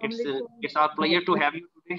It's our pleasure to have you today.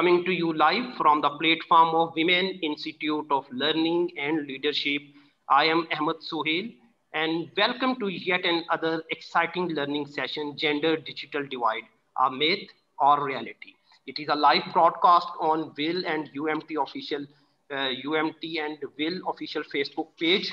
coming to you live from the platform of Women Institute of Learning and Leadership. I am Ahmed Suhail, and welcome to yet another exciting learning session, Gender Digital Divide, a myth or reality. It is a live broadcast on Will and UMT official, UMT and Will official Facebook page.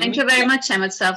Thank you very much, Ahmed Saab.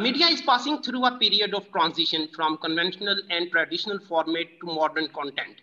Media is passing through a period of transition from conventional and traditional format to modern content.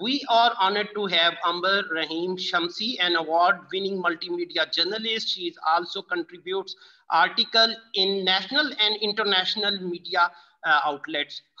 we are honored to have Amber Rahim Shamsi, an award-winning multimedia journalist. She is also contributes article in national and international media outlets.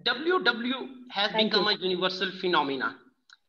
WW has become a universal phenomena.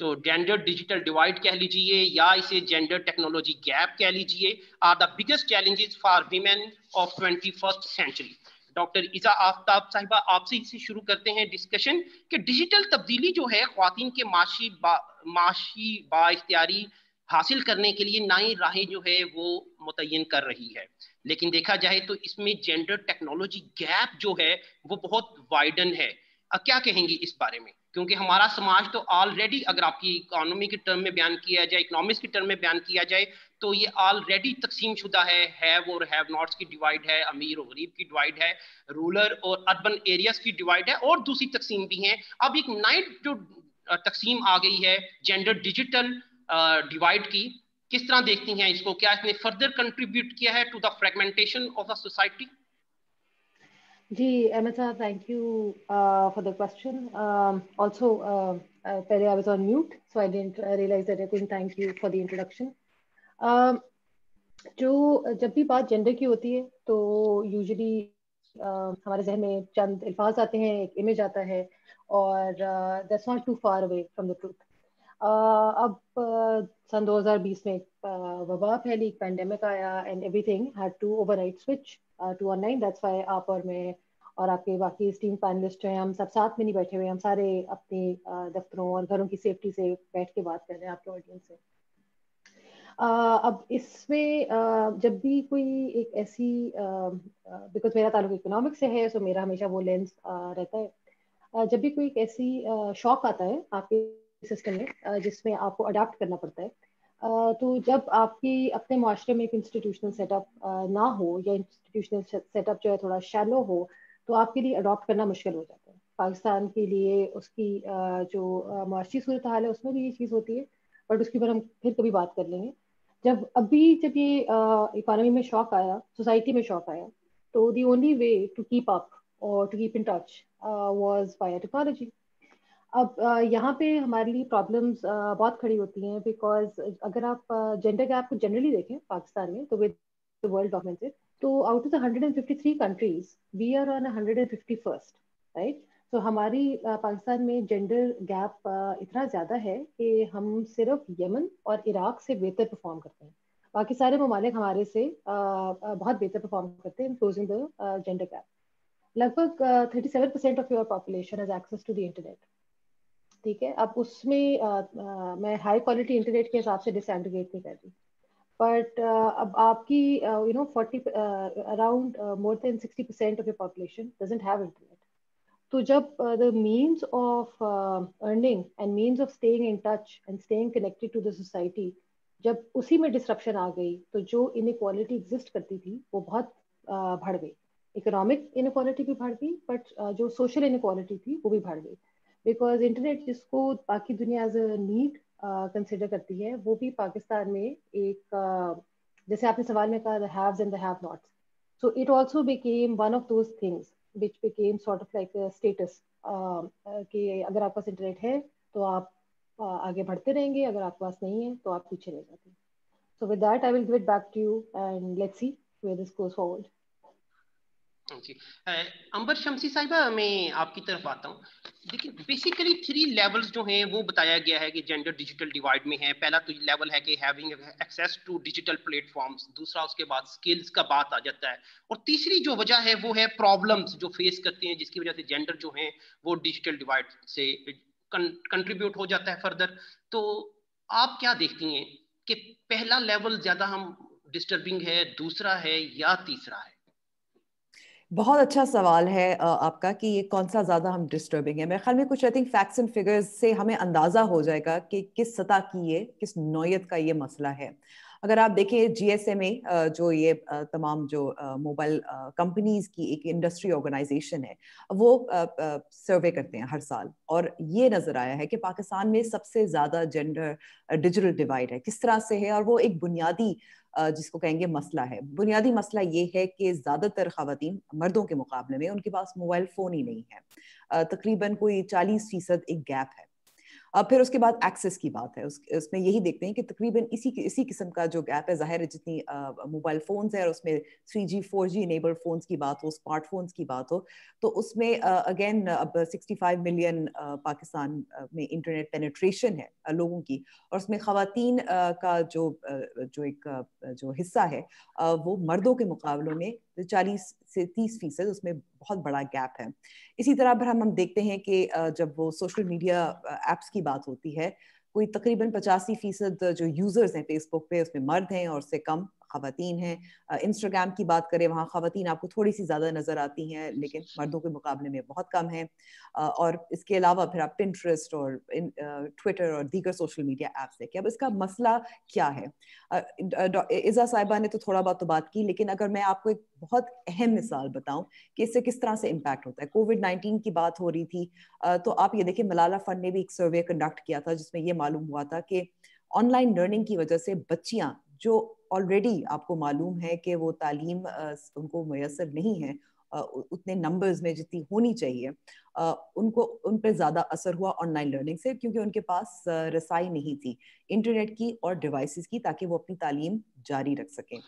تو gender digital divide کہہ لیجیے یا اسے gender technology gap کہہ لیجیے are the biggest challenges for women of 21st century. Doctor Aiza Aftab صاحبہ آپ سے اسے شروع کرتے ہیں ڈسکشن کہ ڈیجیٹل تبدیلی جو ہے خواتین کے معاشی با اختیاری حاصل کرنے کے لیے نئی راہیں جو ہے وہ متعین کر رہی ہے, لیکن دیکھا جائے تو اس میں جینڈر ٹیکنالوجی گیپ جو ہے وہ بہت وائڈن ہے. کیا کہیں گی اس بارے میں؟ کیونکہ ہمارا سماج تو آلریڈی اگر آپ کی اکانومی کے ٹرم میں بیان کیا جائے, اکنامکس کے ٹرم میں بیان کیا جائے تو یہ آلریڈی تقسیم شدہ ہے, ہیو اور ہیو ناٹس کی ڈیوائڈ ہے, امیر اور غریب کی ڈیوائڈ ہے, رورل اور اربن ایریاز کی ڈیوائڈ ہے, اور دوسری تقسیم بھی ہیں. اب ایک نئی جو تقسیم آ گئی ہے جینڈر ڈیجیٹل ڈیوائڈ کی, کس طرح دیکھتی ہیں اس کو؟ کیا اس نے فردر کنٹریبیوٹ کیا ہے to the fragmentation of a society? جی Ahmad sahab, thank you for the question. Also, پہلے I was on mute, so I didn't realize that I couldn't thank you for the introduction. جو جب بھی بات جینڈر کی ہوتی ہے تو یوزلی ہمارے ذہن میں چند الفاظ آتے ہیں, ایک امیج آتا ہے, اور that's not too far away from the truth. اب سن 2020 میں وبا پھیلی, ایک پینڈیمک آیا, and everything had to overnight switch to online. That's why آپ اور میں اور آپ کے باقی اسٹیم پینلسٹ ہیں, ہم سب ساتھ میں نہیں بیٹھے ہوئے, ہم سارے اپنے دفتروں اور گھروں کی سیفٹی سے بیٹھ کے بات کر رہے ہیں آپ کے آڈینس سے. اب اس میں جب بھی کوئی ایک ایسی, بیکاز میرا تعلق اکنامکس سے ہے, سو میرا ہمیشہ وہ لینس رہتا ہے, جب بھی کوئی ایک ایسی شوق آتا ہے آپ کے سسٹم میں جس میں آپ کو اڈاپٹ کرنا پڑتا ہے, تو جب آپ کی اپنے معاشرے میں ایک انسٹیٹیوشنل سیٹ اپ نہ ہو, یا انسٹیٹیوشنل سیٹ اپ جو ہے تھوڑا شیلو ہو, تو آپ کے لیے اڈاپٹ کرنا مشکل ہو جاتا ہے. پاکستان کے لیے اس کی جو معاشی صورتحال ہے اس میں بھی یہ چیز ہوتی ہے, بٹ اس کے اوپر ہم پھر کبھی بات کر لیں گے. جب یہ اکانومی میں شوق آیا, سوسائٹی میں شوق آیا, تو the only way to keep up اور to keep in touch was via technology. اب یہاں پہ ہمارے لیے پرابلمس بہت کھڑی ہوتی ہیں, بیکاز اگر آپ جینڈر گیپ کو جنرلی دیکھیں پاکستان میں, تو ود ورلڈ ڈاکومنٹڈ, تو out of the 153 countries we are on 151st, right? تو ہماری پاکستان میں جینڈر گیپ اتنا زیادہ ہے کہ ہم صرف یمن اور عراق سے بہتر پرفارم کرتے ہیں. باقی سارے ممالک ہمارے سے بہت بہتر پرفارم کرتے ہیں کلوزنگ دا جینڈر گیپ. لگ بھگ 37% of your population has access to the internet. ٹھیک ہے, اب اس میں میں ہائی کوالٹی انٹرنیٹ کے حساب سے ڈس ایگریگیٹ نہیں کر رہی, بٹ اب آپ کی around more than 60% of your population doesn't have internet. تو جب the means of earning and means of staying in touch and staying connected to the society, جب اسی میں ڈسرپشن آ گئی, تو جو انیکوالٹی ایگزسٹ کرتی تھی وہ بہت بڑھ گئی. اکنامک انیکوالٹی بھی بڑھ گئی, بٹ جو سوشل انیکوالٹی تھی وہ بھی بڑھ گئی, بیکاز انٹرنیٹ جس کو باقی دنیا ایز اے نیڈ کنسیڈر کرتی ہے, وہ بھی پاکستان میں ایک, جیسے آپ نے سوال میں کہا, the haves and the have nots. So it also became one of those things which became sort of like a status, کہ اگر آپ کے پاس انٹرنیٹ ہے تو آپ آگے بڑھتے رہیں گے, اگر آپ کے پاس نہیں ہے تو آپ پیچھے رہ جاتے ہیں. So with that I will give it back to you and let's see where this goes forward. جی امبر شمسی صاحبہ, میں آپ کی طرف آتا ہوں. دیکھیں بیسیکلی 3 لیولز جو ہیں وہ بتایا گیا ہے کہ جینڈر ڈیجیٹل ڈیوائڈ میں ہے. پہلا تو لیول ہے کہ having access to digital platforms, دوسرا اس کے بعد اسکلز کا بات آ جاتا ہے, اور تیسری جو وجہ ہے وہ ہے پرابلمز جو فیس کرتے ہیں, جس کی وجہ سے جینڈر جو ہیں وہ ڈیجیٹل ڈیوائڈ سے کنٹریبیوٹ ہو جاتا ہے فردر. تو آپ کیا دیکھتی ہیں کہ پہلا لیول زیادہ ہم ڈسٹربنگ ہے, دوسرا ہے, یا تیسرا ہے؟ بہت اچھا سوال ہے آپ کا کہ یہ کون سا زیادہ ہم ڈسٹربنگ ہے. میرے خیال میں کچھ I think facts and figures سے ہمیں اندازہ ہو جائے گا کہ کس سطح کی یہ, کس نوعیت کا یہ مسئلہ ہے. اگر آپ دیکھیں GSMA جو یہ تمام جو موبائل کمپنیز کی ایک انڈسٹری آرگنائزیشن ہے, وہ سروے کرتے ہیں ہر سال, اور یہ نظر آیا ہے کہ پاکستان میں سب سے زیادہ جینڈر ڈیجیٹل ڈیوائڈ ہے. کس طرح سے ہے, اور وہ ایک بنیادی جس کو کہیں گے مسئلہ ہے. بنیادی مسئلہ یہ ہے کہ زیادہ تر خواتین مردوں کے مقابلے میں ان کے پاس موبائل فون ہی نہیں ہے. تقریباً کوئی 40% ایک گیپ ہے. پھر اس کے بعد ایکسیس کی بات ہے, اس میں یہی دیکھتے ہیں کہ تقریباً اسی قسم کا جو گیپ ہے, ظاہر ہے جتنی موبائل فونز ہیں اور اس میں 3G 4G انیبلڈ فونز کی بات ہو, اسمارٹ فونز کی بات ہو, تو اس میں اگین اب 65 ملین پاکستان میں انٹرنیٹ پینیٹریشن ہے لوگوں کی, اور اس میں خواتین کا جو ایک جو حصہ ہے وہ مردوں کے مقابلوں میں 40 سے 30% اس میں بہت بڑا گیپ ہے. اسی طرح پر ہم دیکھتے ہیں کہ جب وہ سوشل میڈیا ایپس کی بات ہوتی ہے, کوئی تقریباً 85% جو یوزرز ہیں فیس بک پہ اس میں مرد ہیں اور اس سے کم خواتین ہیں. انسٹاگرام کی بات کریں, وہاں خواتین آپ کو تھوڑی سی زیادہ نظر آتی ہیں لیکن مردوں کے مقابلے میں بہت کم ہیں. اور اس کے علاوہ پھر آپ پنٹرسٹ اور ٹویٹر اور دیگر سوشل میڈیا ایپس دیکھیں. اب اس کا مسئلہ کیا ہے؟ عزا صاحبہ نے تو تھوڑا بہت تو بات کی, لیکن اگر میں آپ کو ایک بہت اہم مثال بتاؤں کہ اس سے کس طرح سے امپیکٹ ہوتا ہے. کووڈ-19 کی بات ہو رہی تھی, تو آپ یہ دیکھیں ملالہ فنڈ نے بھی ایک سروے کنڈکٹ کیا تھا جس میں یہ معلوم ہوا تھا کہ آن لائن لرننگ کی وجہ سے بچیاں جو آلریڈی آپ کو معلوم ہے کہ وہ تعلیم ان کو میسر نہیں ہے اتنے نمبرز میں جتنی ہونی چاہیے, ان پہ زیادہ اثر ہوا آن لائن لرننگ سے, کیونکہ ان کے پاس رسائی نہیں تھی انٹرنیٹ کی اور ڈیوائسز کی تاکہ وہ اپنی تعلیم جاری رکھ سکیں,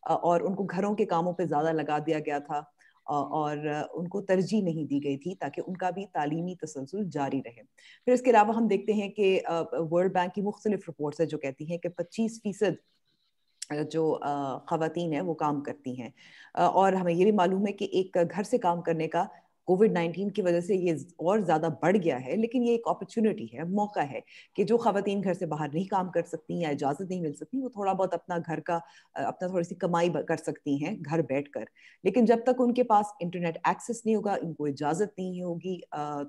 اور ان کو گھروں کے کاموں پہ زیادہ لگا دیا گیا تھا اور ان کو ترجیح نہیں دی گئی تھی تاکہ ان کا بھی تعلیمی تسلسل جاری رہے. پھر اس کے علاوہ ہم دیکھتے ہیں کہ ورلڈ بینک کی مختلف رپورٹس ہیں جو کہتی ہیں کہ 25% جو خواتین ہیں وہ کام کرتی ہیں, اور ہمیں یہ بھی معلوم ہے کہ ایک گھر سے کام کرنے کا کووڈ-19 کی وجہ سے یہ اور زیادہ بڑھ گیا ہے, لیکن یہ ایک اپرچونٹی ہے, موقع ہے کہ جو خواتین گھر سے باہر نہیں کام کر سکتی یا اجازت نہیں مل سکتی, وہ تھوڑا بہت اپنا گھر کا اپنا تھوڑی سی کمائی کر سکتی ہیں گھر بیٹھ کر. لیکن جب تک ان کے پاس انٹرنیٹ ایکسیس نہیں ہوگا, ان کو اجازت نہیں ہوگی,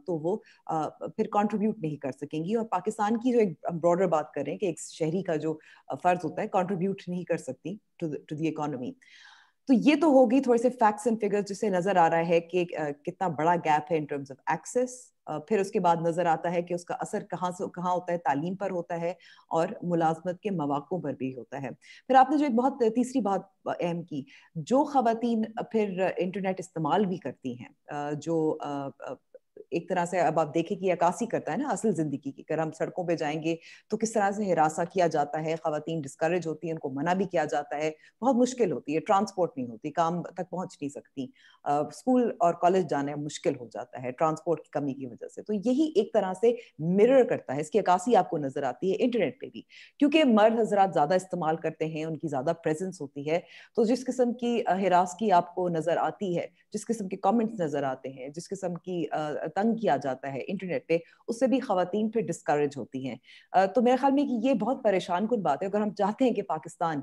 تو وہ پھر کنٹریبیوٹ نہیں کر سکیں گی. اور پاکستان کی جو ایک براڈر بات کریں کہ ایک شہری کا جو فرض ہوتا ہے کنٹریبیوٹ نہیں کر سکتی ٹو دی اکانومی. تو یہ تو ہوگی تھوڑے سے فیکٹس اینڈ فگرز جس سے نظر آ رہا ہے کہ کتنا بڑا گیپ ہے ان ٹرمز آف ایکسیس. پھر اس کے بعد نظر آتا ہے کہ اس کا اثر کہاں ہوتا ہے, تعلیم پر ہوتا ہے اور ملازمت کے مواقع پر بھی ہوتا ہے. پھر آپ نے جو ایک بہت تیسری بات اہم کی, جو خواتین پھر انٹرنیٹ استعمال بھی کرتی ہیں, جو ایک طرح سے اب آپ دیکھیں کہ عکاسی کرتا ہے نا اصل زندگی کی. اگر ہم سڑکوں پہ جائیں گے تو کس طرح سے ہراساں کیا جاتا ہے, خواتین ڈسکریج ہوتی ہیں, ان کو منع بھی کیا جاتا ہے, بہت مشکل ہوتی ہے, ٹرانسپورٹ نہیں ہوتی, کام تک پہنچ نہیں سکتی, اسکول اور کالج جانا مشکل ہو جاتا ہے ٹرانسپورٹ کی کمی کی وجہ سے. تو یہی ایک طرح سے مرر کرتا ہے, اس کی عکاسی آپ کو نظر آتی ہے انٹرنیٹ پہ بھی, کیونکہ مرد حضرات زیادہ استعمال کرتے ہیں, ان کی زیادہ پریزنس ہوتی ہے, تو جس قسم کی ہراسگی آپ کو نظر آتی ہے, جس قسم کے کامنٹس نظر آتے ہیں, جس قسم کی تنگ کیا جاتا ہے انٹرنیٹ پہ, اس سے بھی خواتین پھر ڈسکریج ہوتی ہیں. تو میرے خیال میں کہ یہ بہت پریشان کن بات ہے. اگر ہم چاہتے ہیں کہ پاکستان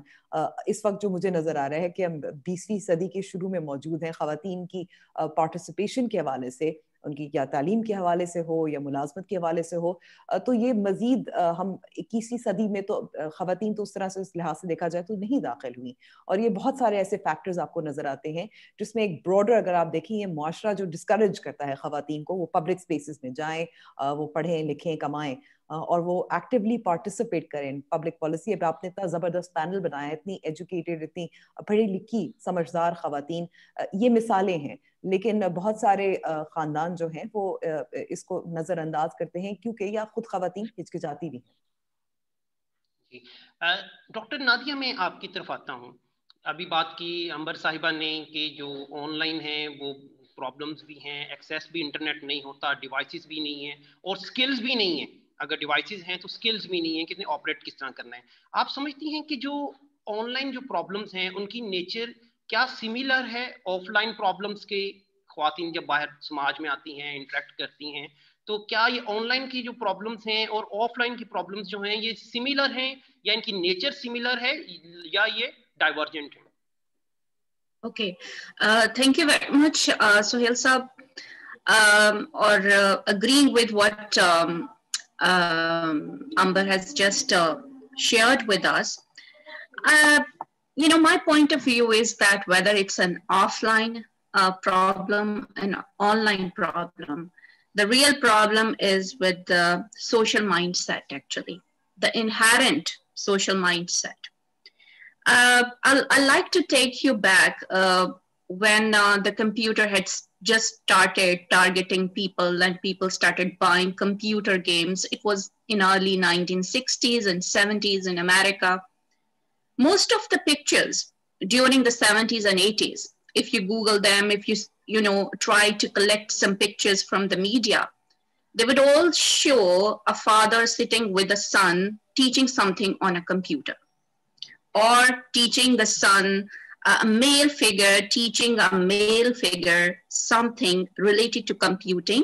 اس وقت جو مجھے نظر آ رہا ہے کہ ہم 20ویں صدی کے شروع میں موجود ہیں, خواتین کی پارٹیسپیشن کے حوالے سے, ان کی کیا تعلیم کے حوالے سے ہو یا ملازمت کے حوالے سے ہو, تو یہ مزید ہم 21ویں صدی میں تو خواتین تو اس طرح سے اس لحاظ سے دیکھا جائے تو نہیں داخل ہوئی. اور یہ بہت سارے ایسے فیکٹرز آپ کو نظر آتے ہیں جس میں ایک براڈر اگر آپ دیکھیں, یہ معاشرہ جو ڈسکریج کرتا ہے خواتین کو, وہ پبلک اسپیسز میں جائیں, وہ پڑھیں لکھیں کمائیں اور وہ ایکٹیولی پارٹیسپیٹ کریں پبلک پالیسی. اب آپ نے اتنا زبردست پینل بنایا ہے, اتنی ایجوکیٹڈ, اتنی پڑھی لکھی سمجھدار خواتین, یہ مثالیں ہیں. لیکن بہت سارے خاندان جو ہیں وہ اس کو نظر انداز کرتے ہیں کیونکہ یا خود خواتین ہچکچاتی بھی ہیں. ڈاکٹر نادیہ, میں آپ کی طرف آتا ہوں. ابھی بات کی عنبر صاحبہ نے کہ جو آن لائن ہیں وہ پرابلمس بھی ہیں, ایکسیس بھی انٹرنیٹ نہیں ہوتا, ڈیوائسز بھی نہیں ہیں اور سکلز بھی نہیں ہیں. اگر ڈیوائسز ہیں تو سکلز بھی نہیں ہیں کہ آپریٹ کس طرح کرنا ہے. آپ سمجھتی ہیں کہ جو آن لائن جو پرابلمس ہیں ان کی نیچر کیا سملر ہے آف لائن پرابلمس کے؟ خواتین جب باہر سماج میں آتی ہیں, انٹریکٹ کرتی ہیں, تو کیا یہ آن لائن کی جو پرابلمس ہیں اور آف لائن کی پرابلمس جو ہیں یہ سملر ہیں یا ان کی نیچر سملر ہے یا یہ ڈائیورجنٹ ہے؟ اوکے, تھینک یو ویری مچ سہیل صاحب. اور agreeing with what Amber has just shared with us, my point of view is that whether it's an offline problem, an online problem, the real problem is with the social mindset, actually, the inherent social mindset. I'd like to take you back when the computer had just started targeting people and people started buying computer games. It was in early 1960s and 70s in America. Most of the pictures during the 70s and 80s, if you Google them, if you try to collect some pictures from the media, they would all show a father sitting with a son teaching something on a computer, or teaching the son, a male figure teaching a male figure something related to computing.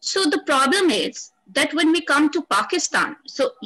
so the problem is that when we come to Pakistan, so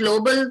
global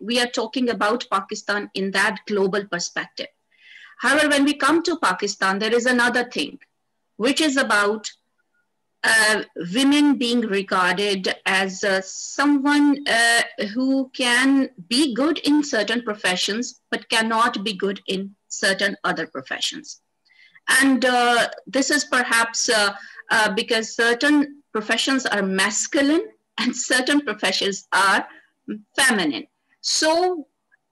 we are talking about Pakistan in that global perspective. However, when we come to Pakistan, there is another thing, which is about women being regarded as someone who can be good in certain professions, but cannot be good in certain other professions. And this is perhaps because certain professions are masculine and certain professions are feminine. So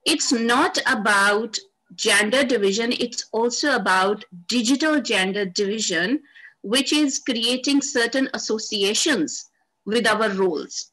it's not about gender division, it's also about digital gender division, which is creating certain associations with our roles.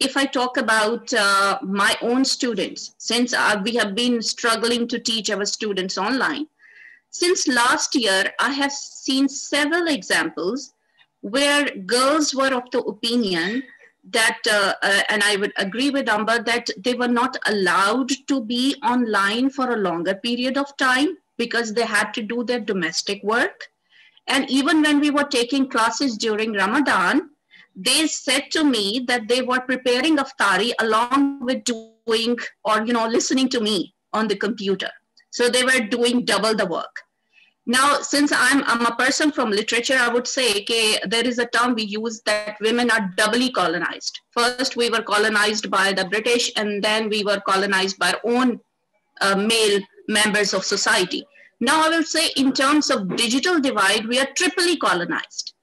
if I talk about my own students, since we have been struggling to teach our students online, since last year, I have seen several examples where girls were of the opinion that, and I would agree with Amber, that they were not allowed to be online for a longer period of time because they had to do their domestic work. And even when we were taking classes during Ramadan, they said to me that they were preparing iftari along with doing or listening to me on the computer. So they were doing double the work. Now, since I'm a person from literature, I would say there is a term we use that women are doubly colonized. First, we were colonized by the British, and then we were colonized by our own male members of society. Now, I will say in terms of digital divide, we are triply colonized.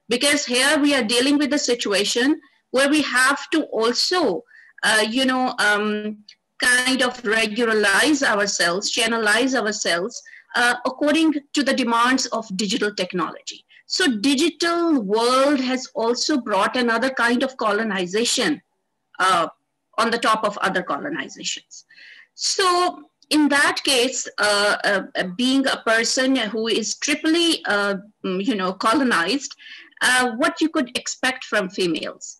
Because here we are dealing with a situation where we have to also, kind of regularize ourselves, channelize ourselves according to the demands of digital technology. So digital world has also brought another kind of colonization on the top of other colonizations. So in that case, being a person who is triply, colonized, what you could expect from females.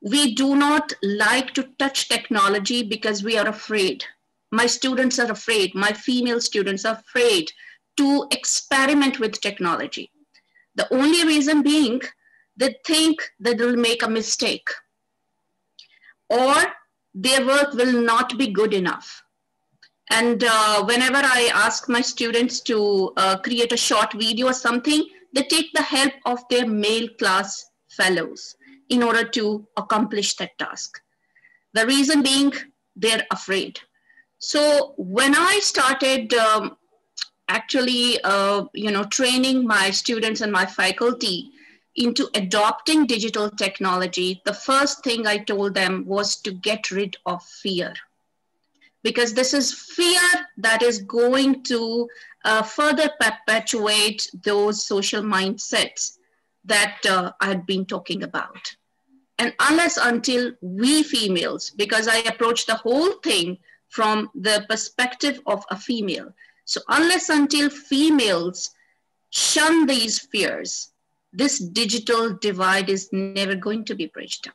We do not like to touch technology because we are afraid. My students are afraid. My female students are afraid to experiment with technology. The only reason being they think that they'll make a mistake or their work will not be good enough. And whenever I ask my students to create a short video or something, they take the help of their male class fellows in order to accomplish that task. The reason being, they're afraid. So when I started training my students and my faculty into adopting digital technology, the first thing I told them was to get rid of fear. Because this is fear that is going to further perpetuate those social mindsets that I had been talking about. And unless until we females, because I approach the whole thing from the perspective of a female. So unless until females shun these fears, this digital divide is never going to be bridged up.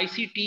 ICT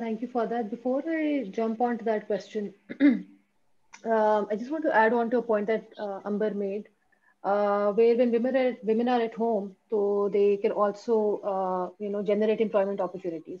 thank you for that. Before I jump on to that question, I just want to add on to a point that Amber made, where when women are at home, so they can also generate employment opportunities.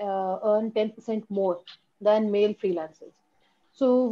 earn 10% more than male freelancers. So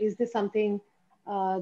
is this something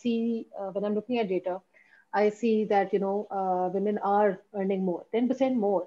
see when I'm looking at data, I see that women are earning more, 10% more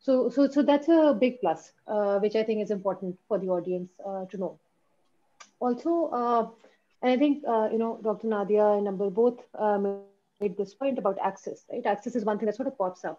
So that's a big plus, which I think is important for the audience to know. Also, and I think Dr. Nadia and Amber both made this point about access, right? Access is one thing that sort of pops up.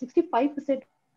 65%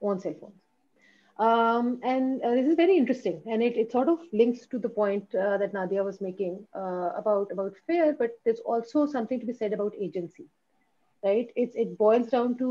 own cell phones. And this is very interesting, and it sort of links to the point that Nadia was making about fear, but there's also something to be said about agency, right? It boils down to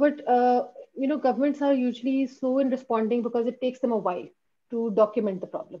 But governments are usually slow in responding because it takes them a while to document the problem.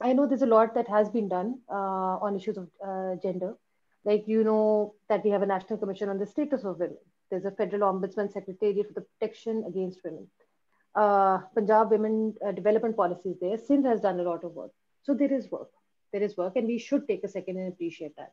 I know there's a lot that has been done on issues of gender. Like, that we have a National Commission on the Status of Women. There's a Federal Ombudsman Secretariat for the Protection Against Women. Punjab Women Development Policies there. Sindh has done a lot of work. So there is work, and we should take a second and appreciate that.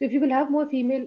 So if you will have more female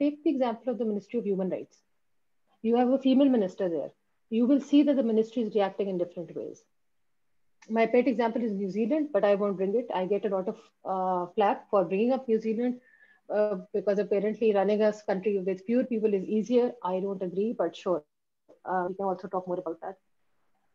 Take the example of the Ministry of Human Rights. You have a female minister there. You will see that the ministry is reacting in different ways. My pet example is New Zealand, but I won't bring it. I get a lot of flack for bringing up New Zealand because apparently running a country with fewer people is easier. I don't agree, but sure, we can also talk more about that.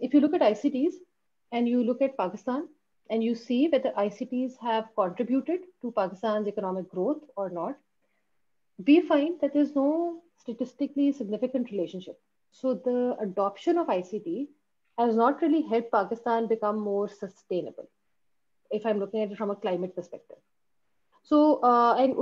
If you look at ICTs and you look at Pakistan and you see whether ICTs have contributed to Pakistan's economic growth or not, we find that there's no statistically significant relationship. So the adoption of ICT has not really helped Pakistan become more sustainable, if I'm looking at it from a climate perspective. So and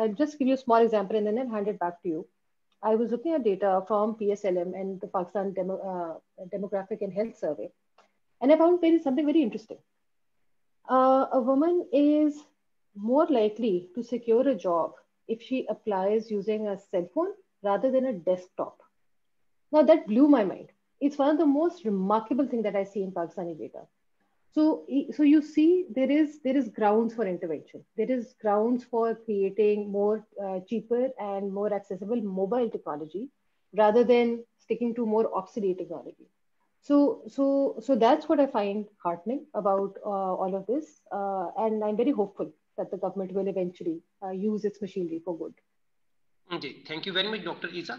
I'll just give you a small example and then I'll hand it back to you. I was looking at data from PSLM and the Pakistan Demographic and Health Survey, and I found something very interesting. A woman is more likely to secure a job if she applies using a cell phone rather than a desktop. Now that blew my mind. It's one of the most remarkable things that I see in Pakistani data. So you see, there is grounds for intervention. There is grounds for creating more cheaper and more accessible mobile technology rather than sticking to more obsolete technology. So that's what I find heartening about all of this, and I'm very hopeful that the government will eventually use its machinery for good. Thank you very much, Dr. Isa.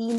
3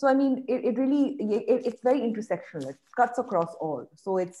So I mean, it really, it's very intersectional. It cuts across all. So it's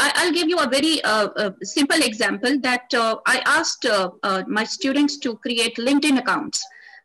I'll give you a very simple example that I asked my students to create LinkedIn accounts.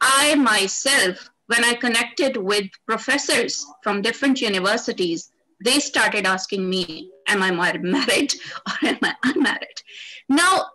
I myself, when I connected with professors from different universities, they started asking me, am I married or am I unmarried? Now,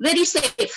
very safe.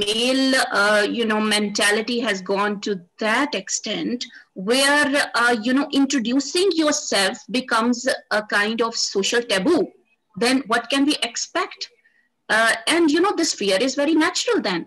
male mentality has gone to that extent where introducing yourself becomes a kind of social taboo, then what can we expect? And this fear is very natural then.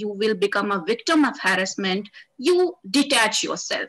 you will become a victim of harassment, you detach yourself.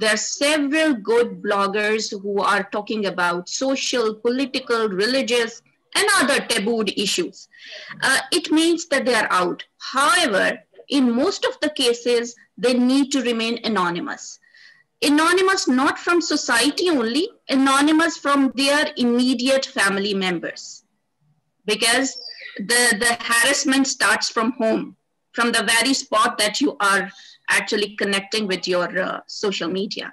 There are several good bloggers who are talking about social, political, religious, and other tabooed issues. It means that they are out. However, in most of the cases, they need to remain anonymous. Anonymous not from society only, anonymous from their immediate family members. Because the harassment starts from home, from the very spot that you are actually connecting with your social media.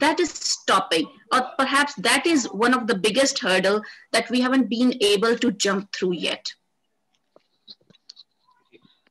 that is stopping, or perhaps that is one of the biggest hurdle that we haven't been able to jump through yet.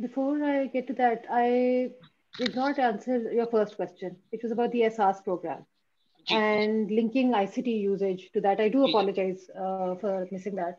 Before I get to that, I did not answer your first question, which was about the SARS program and linking ICT usage to that. I do apologize for missing that.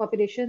population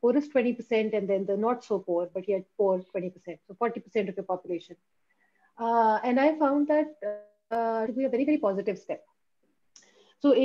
poorest 20% and then the not so poor but yet poor 20%. So 40% of your population. And I found that to be a very very positive step. So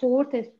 4th and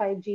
5G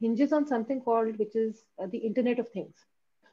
hinges on something called which is the internet of things.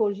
4G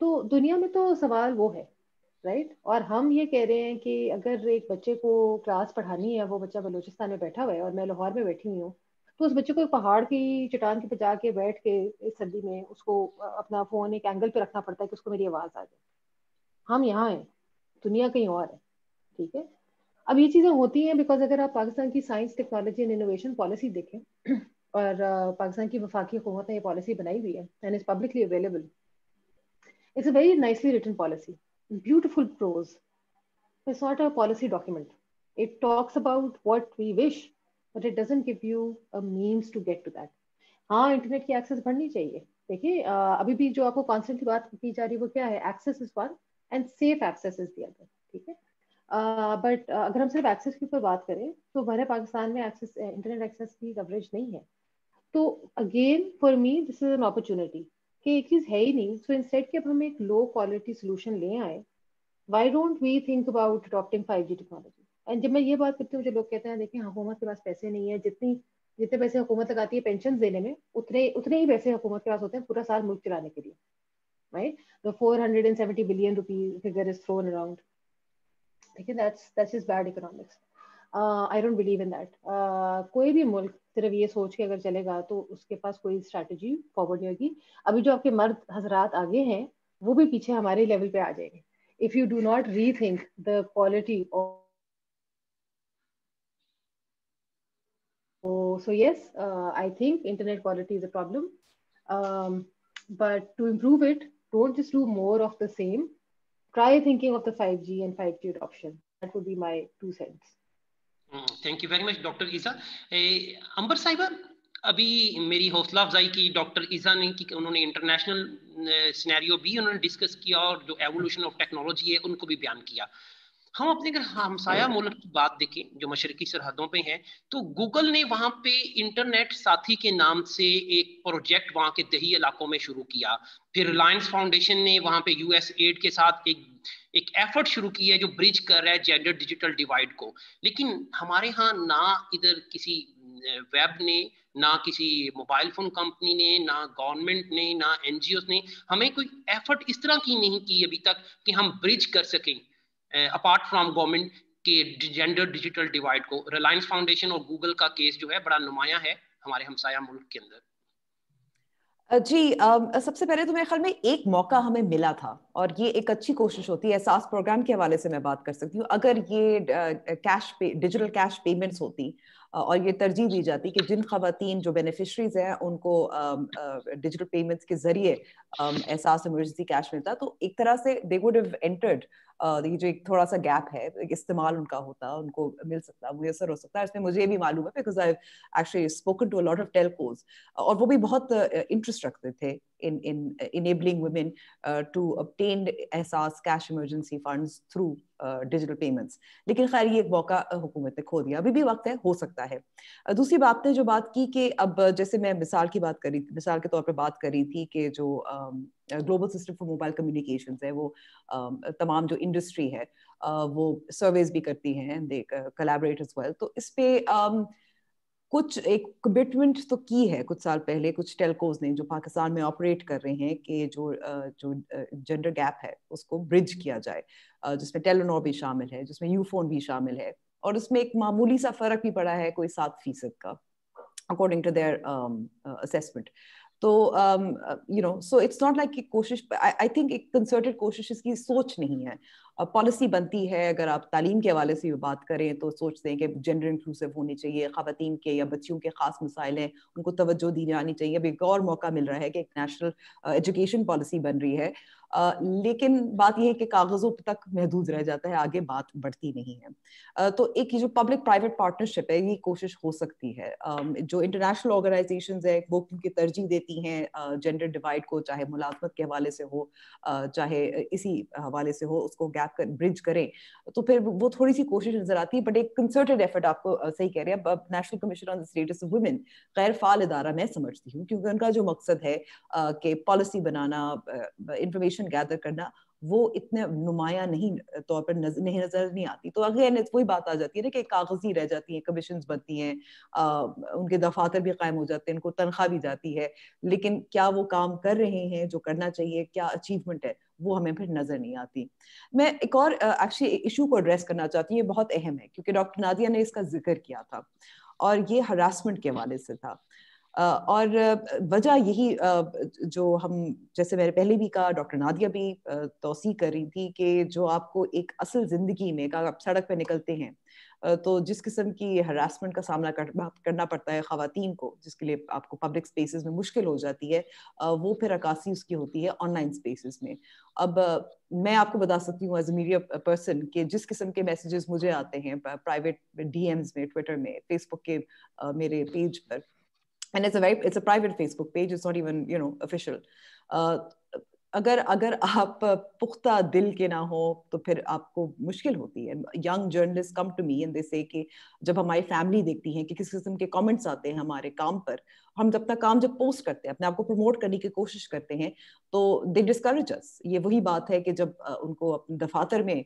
تو دنیا میں تو سوال وہ ہے right. اور ہم یہ کہہ رہے ہیں کہ اگر ایک بچے کو کلاس پڑھانی ہے, وہ بچہ بلوچستان میں بیٹھا ہوا ہے اور میں لاہور میں بیٹھی ہوئی ہوں, تو اس بچے کو ایک پہاڑ کی چٹان کے بجا کے بیٹھ کے اس سردی میں اس کو اپنا فون ایک اینگل پہ رکھنا پڑتا ہے کہ اس کو میری آواز آ جائے. ہم یہاں ہیں, دنیا کہیں اور ہے. ٹھیک ہے, اب یہ چیزیں ہوتی ہیں بیکاز اگر آپ پاکستان کی science technology and innovation policy دیکھیں, اور پاکستان کی وفاقی حکومت نے یہ پالیسی بنائی ہوئی ہے and is publicly available. It's a very nicely written policy, beautiful prose. It's not a policy document. It talks about what we wish, but it doesn't give you a means to get to that. ہاں internet کی access بڑھنی چاہیے. دیکھیے ابھی بھی جو آپ کو constantly بات کی جا رہی ہے وہ کیا ہے, access is one and safe access is the other. ٹھیک ہے, بٹ اگر ہم صرف ایکسیس کے اوپر بات کریں تو ہمارے پاکستان میں ایکسیس انٹرنیٹ ایکسیس کی کوریج نہیں ہے. تو again for me this is an opportunity کہ ایک چیز ہے ہی نہیں. سو انسٹیڈ کہ اب ہم ایک لو کوالٹی سولوشن لے آئے, why don't we think about adopting 5G technology? And جب میں یہ بات کرتی ہوں جو لوگ کہتے ہیں دیکھیں حکومت کے پاس پیسے نہیں ہے, جتنے پیسے حکومت لگاتی ہے پینشن دینے میں اتنے ہی پیسے حکومت کے پاس ہوتے ہیں پورا سال ملک چلانے کے لیے. Right? The 470 billion rupee figure is thrown around. Okay, that's just bad economics. I don't believe in that. کوئی بھی ملک صرف یہ سوچ کے اگر چلے گا تو اس کے پاس کوئی اسٹریٹجی فارورڈ نہیں ہوگی. ابھی جو آپ کے مرد حضرات آگے ہیں وہ بھی پیچھے ہمارے لیول پہ آ جائیں گے if you do not rethink the quality of. So yes, I think internet quality is a problem, but to improve it, don't just do more of the same. Try thinking of the 5G and 5G adoption. That would be my 2 cents. Thank you very much doctor Isa. Amber sahiba, ابھی میری حوصلہ افزائی کی doctor عیسیٰ نے کہ انہوں نے international scenario بھی انہوں نے ڈسکس کیا اور جو ایوولوشن آف ٹیکنالوجی ہے ان کو بھی بیان کیا. ہم اپنے اگر ہمسایہ ملک کی بات دیکھیں جو مشرقی سرحدوں پہ ہے, تو گوگل نے وہاں پہ انٹرنیٹ ساتھی کے نام سے ایک پروجیکٹ وہاں کے دیہی علاقوں میں شروع کیا. پھر ریلائنس فاؤنڈیشن نے وہاں پہ یو ایس ایڈ کے ساتھ ایک ایفرٹ شروع کی ہے جو برج کر رہا ہے جینڈر ڈیجیٹل ڈیوائڈ کو. لیکن ہمارے ہاں نہ ادھر کسی ویب نے, نہ کسی موبائل فون کمپنی نے, نہ گورنمنٹ نے, نہ این جی اوز نے ہمیں کوئی ایفرٹ اس طرح کی نہیں کی ابھی تک کہ ہم برج کر سکیں اپارٹ فرام گورنمنٹ کے جینڈر ڈیجیٹل ڈیوائڈ کو. ریلائنس فاؤنڈیشن اور گوگل کا کیس جو ہے بڑا نمایاں ہے ہمارے ہمسایہ ملک کے اندر. جی, سب سے پہلے تو میرے خیال میں ایک موقع ہمیں ملا تھا اور یہ ایک اچھی کوشش ہوتی ہے. احساس پروگرام کے حوالے سے میں بات کر سکتی ہوں. اگر یہ ڈیجیٹل کیش پیمنٹس ہوتی اور یہ ترجیح دی جاتی کہ جن خواتین جو بینیفیشریز ہیں ان کو ڈیجیٹل پیمنٹس کے ذریعے احساس ایمرجنسی کیش ملتا, تو ایک طرح سے they would have entered یہ جو ایک تھوڑا سا گیپ ہے استعمال ان کا ہوتا, ان کو مل سکتا, میسر ہو سکتا ہے. اس میں مجھے بھی معلوم ہے because I've actually spoken to a lot of telcos اور وہ بھی بہت انٹرسٹ رکھتے تھے in enabling women to obtain احساس cash emergency funds through digital payments. لیکن خیر یہ ایک موقع حکومت نے کھو دیا. ابھی بھی وقت ہے, ہو سکتا ہے. دوسری بات نے جو بات کی کہ اب جیسے میں مثال کے طور پہ بات کر رہی تھی کہ جو global system for mobile communications ہے وہ تمام جو انڈسٹری ہے وہ سرویز بھی کرتی ہیں, they collaborate as well. تو اس پہ کچھ ایک کمٹمنٹ تو کی ہے کچھ سال پہلے کچھ ٹیلکوز نے جو پاکستان میں آپریٹ کر رہے ہیں کہ جو جینڈر گیپ ہے اس کو برج کیا جائے, جس میں ٹیلینور بھی شامل ہے, جس میں یو فون بھی شامل ہے, اور اس میں ایک معمولی سا فرق بھی پڑا ہے کوئی 7% کا according to their assessment. تو so it's not like کوشش, I think ایک کنسرٹڈ کوشش اس کی سوچ نہیں ہے. پالیسی بنتی ہے, اگر آپ تعلیم کے حوالے سے بات کریں تو سوچتے ہیں کہ جینڈر انکلوسیو ہونی چاہیے, خواتین کے یا بچیوں کے خاص مسائل ہیں ان کو توجہ دی جانی چاہیے. اب ایک اور موقع مل رہا ہے کہ ایک نیشنل ایجوکیشن پالیسی بن رہی ہے, لیکن بات یہ ہے کہ کاغذوں تک محدود رہ جاتا ہے, آگے بات بڑھتی نہیں ہے. تو ایک جو پبلک پرائیویٹ پارٹنرشپ ہے یہ کوشش ہو سکتی ہے. جو انٹرنیشنل آرگنائزیشنز ہیں وہ کیونکہ ترجیح دیتی ہیں جینڈر ڈیوائڈ کو, چاہے ملازمت کے حوالے سے ہو چاہے اسی حوالے سے ہو, اس کو گیپ برج کریں, تو پھر وہ تھوڑی سی کوشش نظر آتی ہے. بٹ ایک کنسرٹڈ ایفرٹ, آپ کو صحیح کہہ رہے ہیں, اب National Commission on the Status of Women غیر فعال ادارہ میں سمجھتی ہوں کیونکہ ان کا جو مقصد ہے کہ پالیسی بنانا, انفارمیشن گیدر کرنا, وہ اتنے نمایاں نہیں طور پر نظر نہیں آتی. تو اگر وہی بات آ جاتی ہے نا کہ کاغذی رہ جاتی ہیں, کمیشنز بنتی ہیں, ان کے دفاتر بھی قائم ہو جاتے ہیں, ان کو تنخواہ بھی جاتی ہے, لیکن کیا وہ کام کر رہے ہیں جو کرنا چاہیے, کیا اچیومنٹ ہے, وہ ہمیں پھر نظر نہیں آتی. میں ایک اور ایکچولی ایشو کو ایڈریس کرنا چاہتی ہوں, یہ بہت اہم ہے کیونکہ ڈاکٹر نادیہ نے اس کا ذکر کیا تھا, اور یہ ہراسمنٹ کے حوالے سے تھا. اور وجہ یہی جو ہم جیسے میں نے پہلے بھی کہا, ڈاکٹر نادیہ بھی توثیق کر رہی تھی کہ جو آپ کو ایک اصل زندگی میں آپ سڑک پہ نکلتے ہیں تو جس قسم کی ہراسمنٹ کا سامنا کرنا پڑتا ہے خواتین کو, جس کے لیے آپ کو پبلک اسپیسز میں مشکل ہو جاتی ہے, وہ پھر عکاسی اس کی ہوتی ہے آن لائن اسپیسز میں. اب میں آپ کو بتا سکتی ہوں ایز اے میڈیا پرسن کہ جس قسم کے میسیجز مجھے آتے ہیں پرائیویٹ ڈی ایمز میں, ٹویٹر میں, فیس بک کے میرے page per, and it's a private Facebook page, it's not even official. اگر آپ پختہ دل کے نہ ہو تو پھر آپ کو مشکل ہوتی ہے. Young journalist come to me and they say کہ جب ہماری فیملی دیکھتی ہیں کہ کس قسم کے کامنٹس آتے ہیں ہمارے کام پر, ہم جب اپنا کام جب پوسٹ کرتے ہیں, اپنے آپ کو پروموٹ کرنے کی کوشش کرتے ہیں, تو دے ڈسکریج اس. یہ وہی بات ہے کہ جب ان کو اپنے دفاتر میں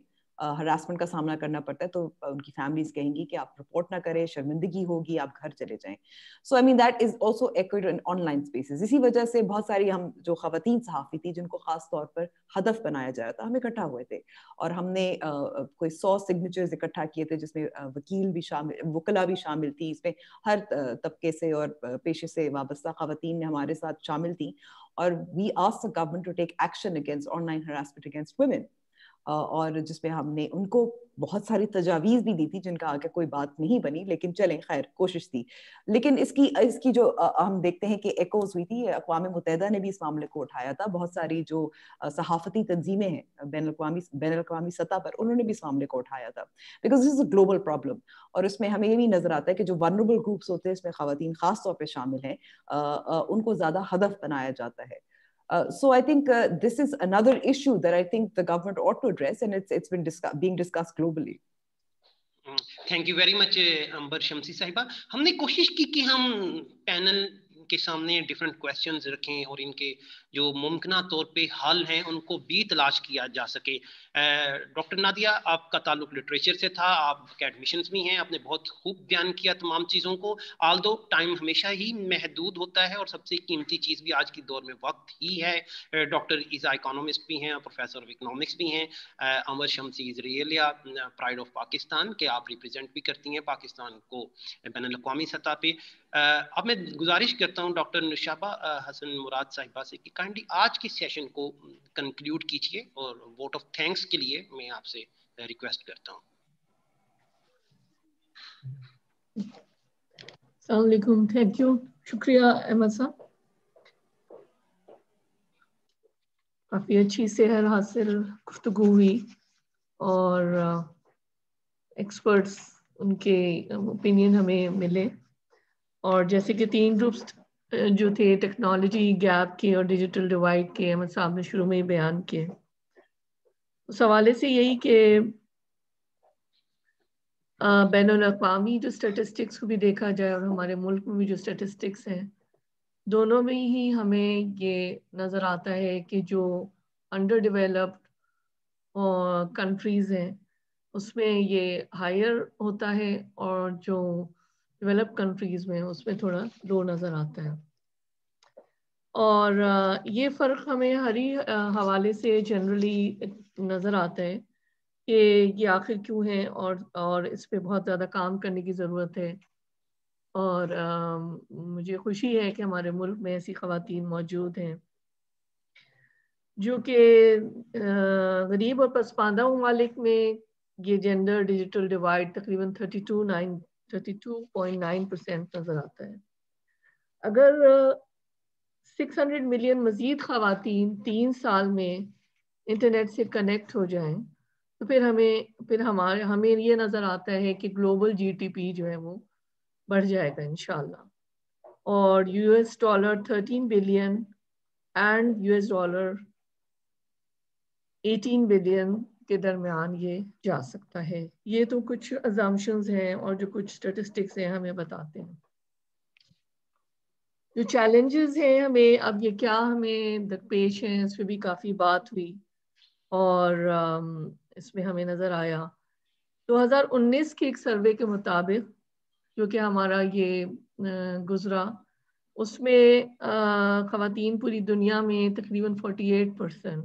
ہراسمنٹ کا سامنا کرنا پڑتا ہے تو ان کی فیملیز کہیں گی کہ آپ رپورٹ نہ کریں, شرمندگی ہوگی, آپ گھر چلے جائیں. So I mean that is also echoed in online spaces. اسی وجہ سے بہت ساری ہم جو خواتین صحافی تھی جن کو خاص طور پر ہدف بنایا جایا تھا, ہم اکٹھا ہوئے تھے اور ہم نے کوئی 100 سگنیچرز اکٹھا کیے تھے, جس میں وکیل بھی شامل, وکلا بھی شامل تھی, اس میں ہر طبقے سے اور پیشے سے وابستہ خواتین نے ہمارے ساتھ شامل تھیں. اور we ask the government to take action against online harassment against women, اور جس میں ہم نے ان کو بہت ساری تجاویز بھی دی تھی جن کا آگے کوئی بات نہیں بنی, لیکن چلیں خیر کوشش تھی. لیکن اس کی جو ہم دیکھتے ہیں کہ ایکوز ہوئی تھی, اقوام متحدہ نے بھی اس معاملے کو اٹھایا تھا, بہت ساری جو صحافتی تنظیمیں ہیں بین الاقوامی سطح پر, انہوں نے بھی اس معاملے کو اٹھایا تھا, because this is a global problem. اور اس میں ہمیں یہ بھی نظر آتا ہے کہ جو ولنریبل گروپس ہوتے ہیں, اس میں خواتین خاص طور پہ شامل ہیں, ان کو زیادہ ہدف بنایا جاتا ہے. So I think this is another issue that I think the government ought to address, and it's been being discussed globally. Thank you very much Amber Shamsi sahiba. ہم نے کوشش کی کہ ہم پینل کے سامنے ڈفرینٹ کویسچنز رکھیں اور ان کے جو ممکنہ طور پہ حل ہیں ان کو بھی تلاش کیا جا سکے. ڈاکٹر نادیہ, آپ کا تعلق لٹریچر سے تھا, آپ اکیڈمیشنز بھی ہیں, آپ نے بہت خوب بیان کیا تمام چیزوں کو. آلدو ٹائم ہمیشہ ہی محدود ہوتا ہے اور سب سے قیمتی چیز بھی آج کی دور میں وقت ہی ہے. ڈاکٹر ایزا اکانومسٹ بھی ہیں, پروفیسر آف اکنامکس بھی ہیں. امر شمسی is really pride of Pakistan کہ آپ ریپرزینٹ بھی کرتی ہیں پاکستان کو بین الاقوامی سطح پہ. اب میں گزارش کرتا ہوں ڈاکٹر نشابہ حسن مراد صاحبہ سے کہ کائنڈلی آج کے سیشن کو کنکلیوڈ کیجیے, اور ووٹ آف تھینکس کے لیے میں آپ سے ریکویسٹ کرتا ہوں. السلام علیکم. تھینک یو, شکریہ احمد صاحب, کافی اچھی صحت حاصل گفتگو ہوئی اور ایکسپرٹس ان کے اوپینین ہمیں ملے. اور جیسے کہ 3 گروپس جو تھے, ٹیکنالوجی گیپ کے اور ڈیجیٹل ڈیوائڈ کے, احمد صاحب نے شروع میں ہی بیان کیے. اس حوالے سے یہی کہ بین الاقوامی جو اسٹیٹسٹکس کو بھی دیکھا جائے اور ہمارے ملک میں بھی جو اسٹیٹسٹکس ہیں, دونوں میں ہی ہمیں یہ نظر آتا ہے کہ جو انڈر ڈیولپڈ کنٹریز ہیں اس میں یہ ہائر ہوتا ہے, اور جو ڈیولپ کنٹریز میں اس میں تھوڑا لو نظر آتا ہے. اور یہ فرق ہمیں ہر ہی حوالے سے جنرلی نظر آتا ہے کہ یہ آخر کیوں ہے, اور اس پہ بہت زیادہ کام کرنے کی ضرورت ہے. اور مجھے خوشی ہے کہ ہمارے ملک میں ایسی خواتین موجود ہیں جو کہ غریب اور پسماندہ ممالک میں یہ جینڈر ڈیجیٹل ڈیوائڈ تقریباً 32.9% نظر آتا ہے. اگر 600 ملین مزید خواتین 3 سال میں انٹرنیٹ سے کنیکٹ ہو جائیں تو پھر ہمیں یہ نظر آتا ہے کہ گلوبل GDP جو ہے وہ بڑھ جائے گا انشاءاللہ, اور $13 بلین اینڈ $18 بلین کے درمیان یہ جا سکتا ہے. یہ تو کچھ assumptions ہیں اور جو کچھ statistics ہیں ہمیں بتاتے ہیں. جو چیلنجز ہیں ہمیں اب یہ کیا ہمیں درپیش ہیں, اس پہ بھی کافی بات ہوئی, اور اس میں ہمیں نظر آیا 2019 کے ایک سروے کے مطابق جو کہ ہمارا یہ گزرا, اس میں خواتین پوری دنیا میں تقریباً 48%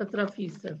17%